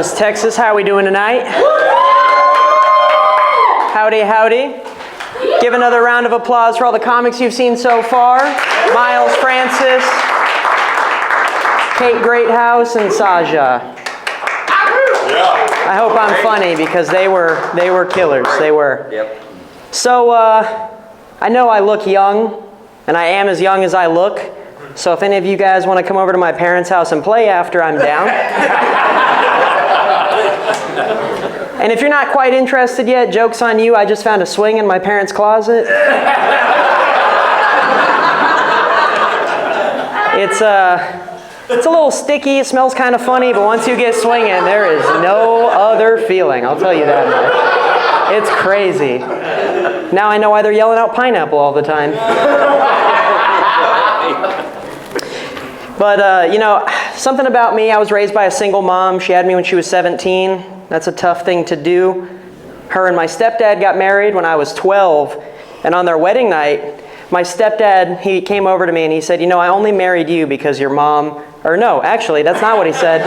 Greathouse, Texas. How are we doing tonight? Howdy, howdy. Give another round of applause for all the comics you've seen so far. Miles Francis, Kate Greathouse, and Saja. I hope I'm funny because they were killers. They were. Yep. So, I know I look young, and I am as young as I look. So if any of you guys want to come over to my parents' house and play after, I'm down. And if you're not quite interested yet, joke's on you, I just found a swing in my parents' closet. It's a little sticky, it smells kind of funny, but once you get swinging, there is no other feeling, I'll tell you that much. It's crazy. Now I know why they're yelling out pineapple all the time. But, you know, something about me, I was raised by a single mom. She had me when she was 17. That's a tough thing to do. Her and my stepdad got married when I was 12. And on their wedding night, my stepdad, he came over to me and he said, you know, I only married you because your mom, or no, actually, that's not what he said.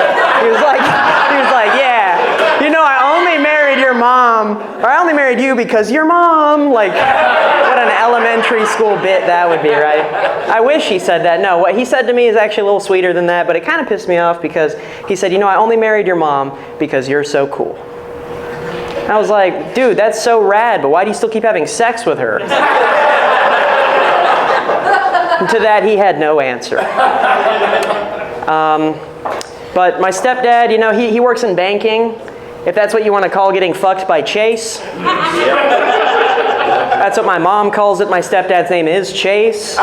He was like, yeah, you know, I only married your mom, or I only married you because your mom, like, what an elementary school bit that would be, right? I wish he said that. No, what he said to me is actually a little sweeter than that, but it kind of pissed me off because he said, you know, I only married your mom because you're so cool. I was like, dude, that's so rad, but why do you still keep having sex with her? And to that, he had no answer. But my stepdad, you know, he works in banking, if that's what you want to call getting fucked by Chase. That's what my mom calls it. My stepdad's name is Chase.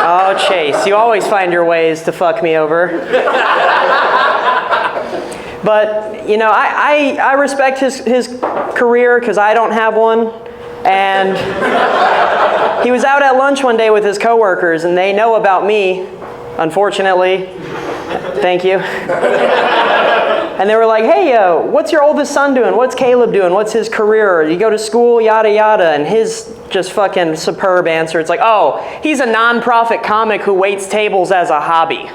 Oh, Chase, you always find your ways to fuck me over. But, you know, I respect his career because I don't have one. And he was out at lunch one day with his coworkers, and they know about me, unfortunately. Thank you. And they were like, hey, what's your oldest son doing? What's Caleb doing? What's his career? You go to school, yada, yada. And his just fucking superb answer, it's like, oh, he's a non-profit comic who waits tables as a hobby.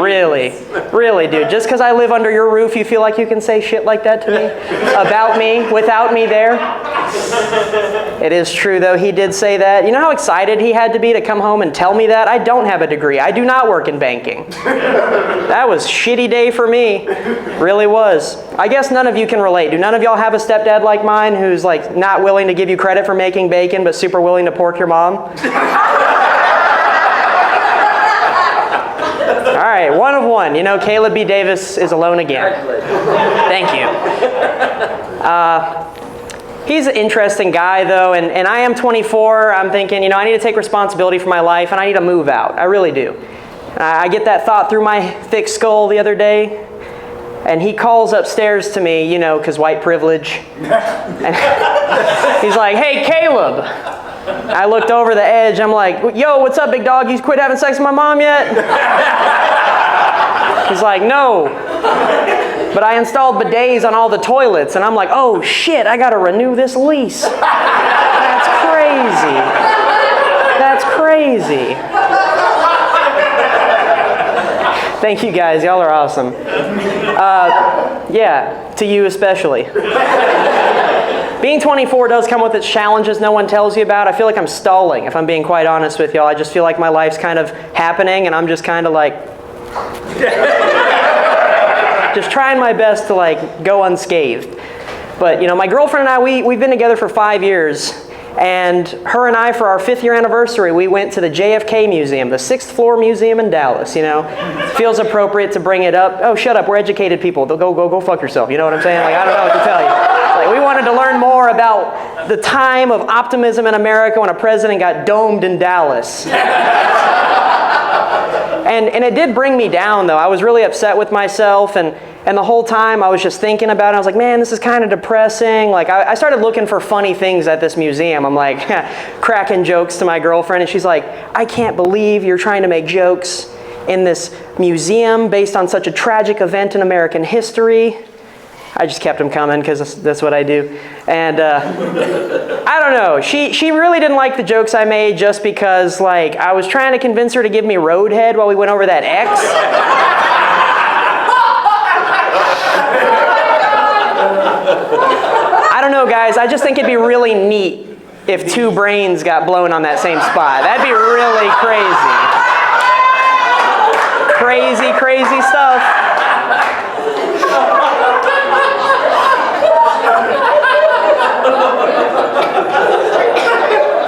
Really, dude. Just because I live under your roof, you feel like you can say shit like that to me? About me, without me there? It is true, though. He did say that. You know how excited he had to be to come home and tell me that? I don't have a degree. I do not work in banking. That was a shitty day for me. Really was. I guess none of you can relate. Do none of y'all have a stepdad like mine who's like not willing to give you credit for making bacon, but super willing to pork your mom? All right, one of one. You know, Caleb B. Davis is alone again. Thank you. He's an interesting guy, though, and I am 24. I'm thinking, you know, I need to take responsibility for my life, and I need to move out. I really do. I get that thought through my thick skull the other day, and he calls upstairs to me, you know, because white privilege. And he's like, hey, Caleb. I looked over the edge. I'm like, yo, what's up, big dog? You quit having sex with my mom yet? He's like, no. But I installed bidets on all the toilets. And I'm like, oh, shit, I got to renew this lease. That's crazy. That's crazy. Thank you, guys. Y'all are awesome. Yeah, to you especially. Being 24 does come with its challenges no one tells you about. I feel like I'm stalling, if I'm being quite honest with y'all. I just feel like my life's kind of happening, and I'm just kind of like... just trying my best to, like, go unscathed. But, you know, my girlfriend and I, we've been together for 5 years. And her and I, for our 5th year anniversary, we went to the JFK Museum, the 6th floor museum in Dallas, you know. Feels appropriate to bring it up. Oh, shut up, we're educated people. Go fuck yourself, you know what I'm saying? Like, I don't know what to tell you. Like, we wanted to learn more about the time of optimism in America when a president got domed in Dallas. And it did bring me down, though. I was really upset with myself, and the whole time I was just thinking about it. I was like, man, this is kind of depressing. Like, I started looking for funny things at this museum. I'm like, cracking jokes to my girlfriend, and she's like, I can't believe you're trying to make jokes in this museum based on such a tragic event in American history. I just kept them coming because that's what I do. And I don't know. She really didn't like the jokes I made just because, like, I was trying to convince her to give me roadhead while we went over that X. I don't know, guys. I just think it'd be really neat if two brains got blown on that same spot. That'd be really crazy. Crazy stuff.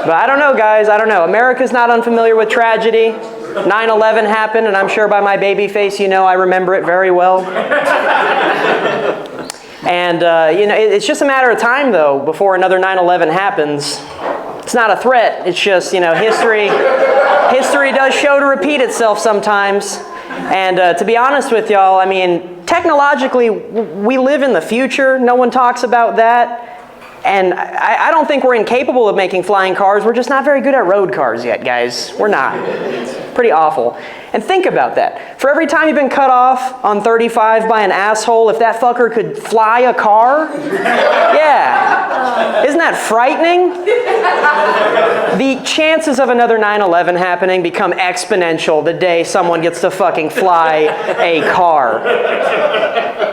But I don't know, guys. I don't know. America's not unfamiliar with tragedy. 9/11 happened, and I'm sure by my baby face, you know I remember it very well. And, you know, it's just a matter of time, though, before another 9/11 happens. It's not a threat. It's just, you know, history does show to repeat itself sometimes. And to be honest with y'all, I mean, technologically, we live in the future. No one talks about that. And I don't think we're incapable of making flying cars. We're just not very good at road cars yet, guys. We're not. Pretty awful. And think about that. For every time you've been cut off on 35 by an asshole, if that fucker could fly a car, yeah. Isn't that frightening? The chances of another 9/11 happening become exponential the day someone gets to fucking fly a car.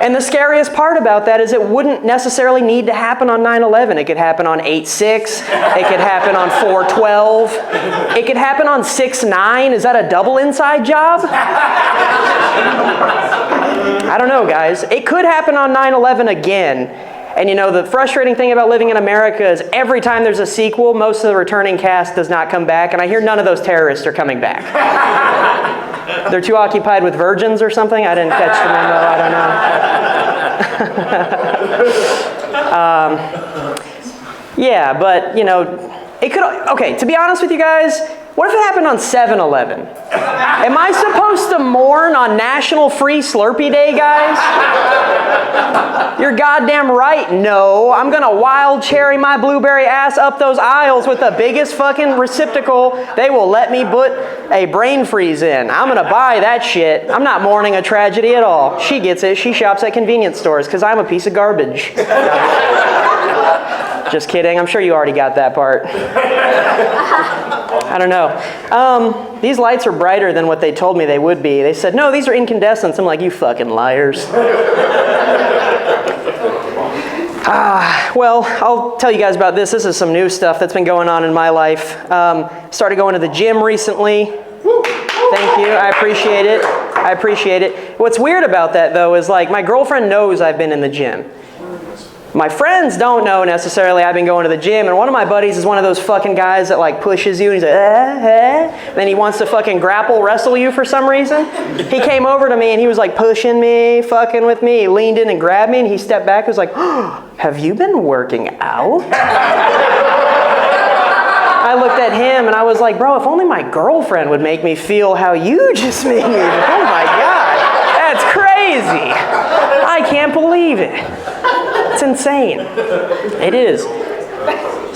And the scariest part about that is it wouldn't necessarily need to happen on 9/11. It could happen on 8/6. It could happen on 4/12. It could happen on 6/9. Is that a double inside job? I don't know, guys. It could happen on 9/11 again. And you know, the frustrating thing about living in America is every time there's a sequel, most of the returning cast does not come back. And I hear none of those terrorists are coming back. They're too occupied with virgins or something? I didn't catch the memo. I don't know. Yeah, but, you know, it could... Okay, to be honest with you guys, what if it happened on 7/11? Am I supposed to mourn on National Free Slurpee Day, guys? You're goddamn right, no. I'm gonna wild cherry my blueberry ass up those aisles with the biggest fucking receptacle they will let me put a brain freeze in. I'm gonna buy that shit. I'm not mourning a tragedy at all. She gets it. She shops at convenience stores because I'm a piece of garbage. Just kidding. I'm sure you already got that part. I don't know. These lights are brighter than what they told me they would be. They said, no, these are incandescents. I'm like, you fucking liars. Well, I'll tell you guys about this. This is some new stuff that's been going on in my life. Started going to the gym recently. Thank you. I appreciate it. I appreciate it. What's weird about that, though, is like my girlfriend knows I've been in the gym. My friends don't know necessarily I've been going to the gym, and one of my buddies is one of those fucking guys that like pushes you, and he's like, then he wants to fucking grapple wrestle you for some reason. He came over to me and he was like pushing me, fucking with me. He leaned in and grabbed me, and he stepped back and was like, oh, have you been working out? I looked at him and I was like, bro, if only my girlfriend would make me feel how you just made me. Oh my God, that's crazy. I can't believe it. It's insane. It is.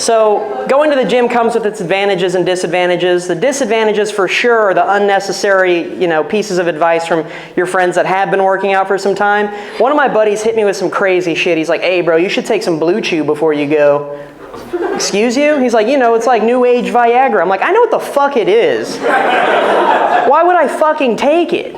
So going to the gym comes with its advantages and disadvantages. The disadvantages for sure are the unnecessary, you know, pieces of advice from your friends that have been working out for some time. One of my buddies hit me with some crazy shit. He's like, hey bro, you should take some Blue Chew before you go. Excuse you? He's like, you know, it's like new age Viagra. I'm like, I know what the fuck it is. Why would I fucking take it?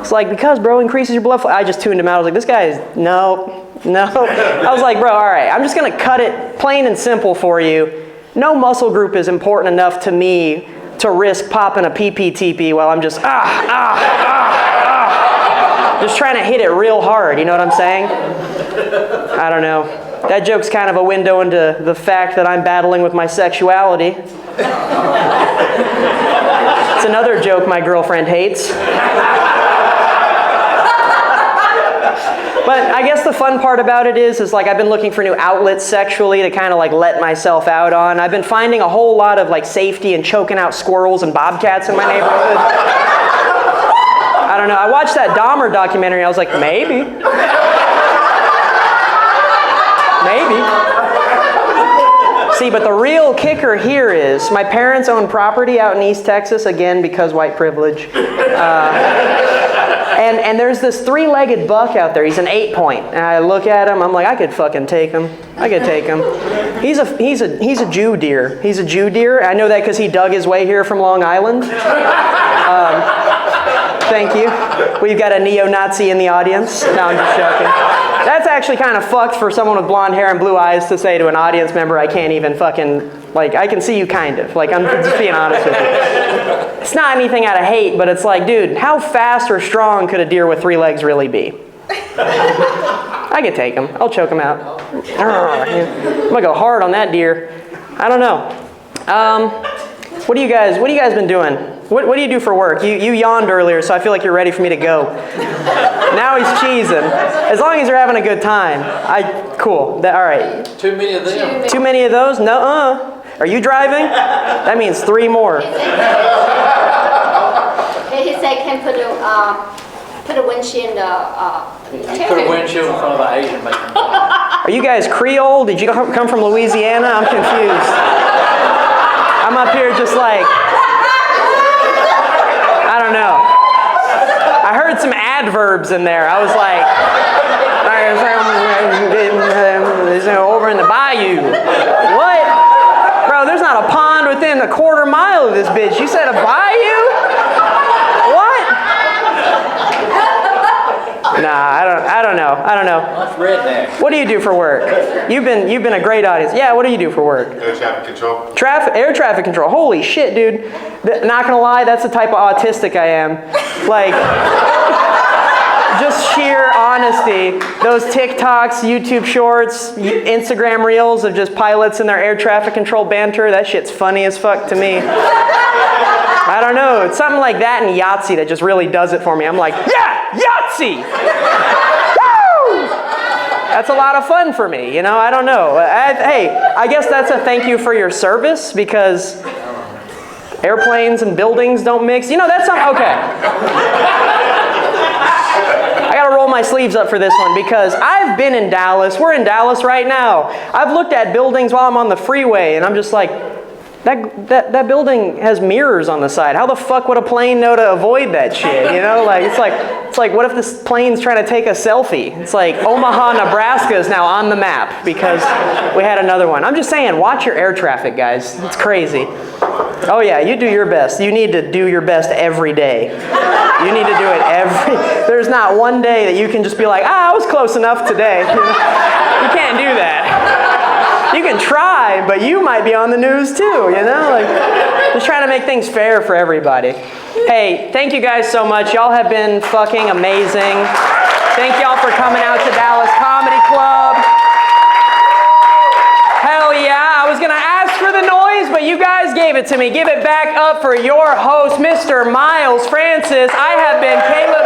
It's like, because bro, increases your blood flow. I just tuned him out. I was like, this guy is, no. I was like, bro, all right, I'm just going to cut it plain and simple for you. No muscle group is important enough to me to risk popping a PPTP while I'm just, just trying to hit it real hard. You know what I'm saying? I don't know. That joke's kind of a window into the fact that I'm battling with my sexuality. It's another joke my girlfriend hates. But I guess the fun part about it is like I've been looking for new outlets sexually to kind of like let myself out on. I've been finding a whole lot of like safety and choking out squirrels and bobcats in my neighborhood. I don't know. I watched that Dahmer documentary. I was like, maybe. See, but the real kicker here is my parents own property out in East Texas, again, because white privilege. And And there's this 3-legged buck out there. He's an 8-point. And I look at him. I'm like, I could fucking take him. I could take him. He's a Jew deer. He's a Jew deer. I know that because he dug his way here from Long Island. Thank you. We've got a neo-Nazi in the audience. No, I'm just joking. That's actually kind of fucked for someone with blonde hair and blue eyes to say to an audience member, I can't even fucking, like, I can see you kind of. Like, I'm just being honest with you. It's not anything out of hate, but it's like, dude, how fast or strong could a deer with 3 legs really be? I could take him. I'll choke him out. I'm gonna go hard on that deer. I don't know. What do you guys been doing? What do you do for work? You yawned earlier, so I feel like you're ready for me to go. Now he's cheesing. As long as you're having a good time. Cool. All right. Too many of them. Too many of those? No. Are you driving? That means 3 more. He said can put a windshield Put a windshield in front of an Asian making. Are you guys Creole? Did you come from Louisiana? I'm confused. I'm up here just like, I don't know. I heard some adverbs in there. I was like, over in the bayou. What? Bro, there's not a pond within a quarter mile of this bitch. You said a bayou? What? Nah, I don't know. That's redneck. What do you do for work? You've been a great audience. Yeah, what do you do for work? Air traffic control. Air traffic control. Holy shit, dude. Not gonna lie, that's the type of autistic I am. Like, just sheer honesty. Those TikToks, YouTube shorts, Instagram reels of just pilots in their air traffic control banter, that shit's funny as fuck to me. I don't know. It's something like that and Yahtzee that just really does it for me. I'm like, yeah, Yahtzee! Woo! That's a lot of fun for me, you know? I don't know. Hey, I guess that's a thank you for your service because airplanes and buildings don't mix. You know, that's something, okay. I gotta roll my sleeves up for this one because I've been in Dallas. We're in Dallas right now. I've looked at buildings while I'm on the freeway and I'm just like, that building has mirrors on the side. How the fuck would a plane know to avoid that shit? You know, like it's like what if this plane's trying to take a selfie? It's like Omaha, Nebraska is now on the map because we had another one. I'm just saying, watch your air traffic, guys. It's crazy. Oh yeah, you do your best. You need to do your best every day. You need to do it there's not one day that you can just be like, I was close enough today. You know? You can't do that. You can try, but you might be on the news too, you know? Like, just trying to make things fair for everybody. Hey, thank you guys so much. Y'all have been fucking amazing. Thank y'all for coming out to Dallas Comedy Club. Hell yeah, I was gonna ask for the noise, but you guys gave it to me. Give it back up for your host, Mr. Miles Francis. I have been Caleb